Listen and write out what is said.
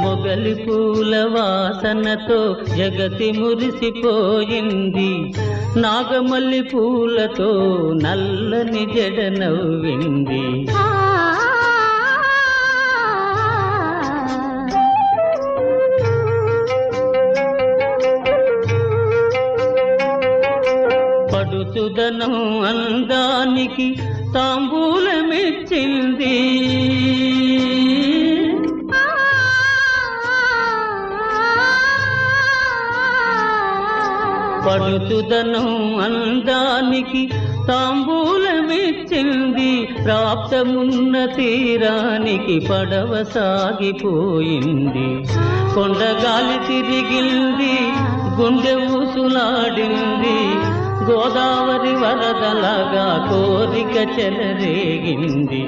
మొగలి పూల వాసనతో జగతి మురిసిపోయింది, నాగమల్లి పూలతో నల్లని జడ నవ్వింది. పడుచుదనం అందానికి తాంబూలమిచ్చింది, పడుచుదనం అందానికి తాంబూలమిచ్చింది. ప్రాప్తమున్న తీరానికి పడవ సాగిపోయింది, కొండగాలి తిరిగింది, గుండె ఊసులాడింది, గోదావరి వరదలాగా కోరిక చెలరేగింది.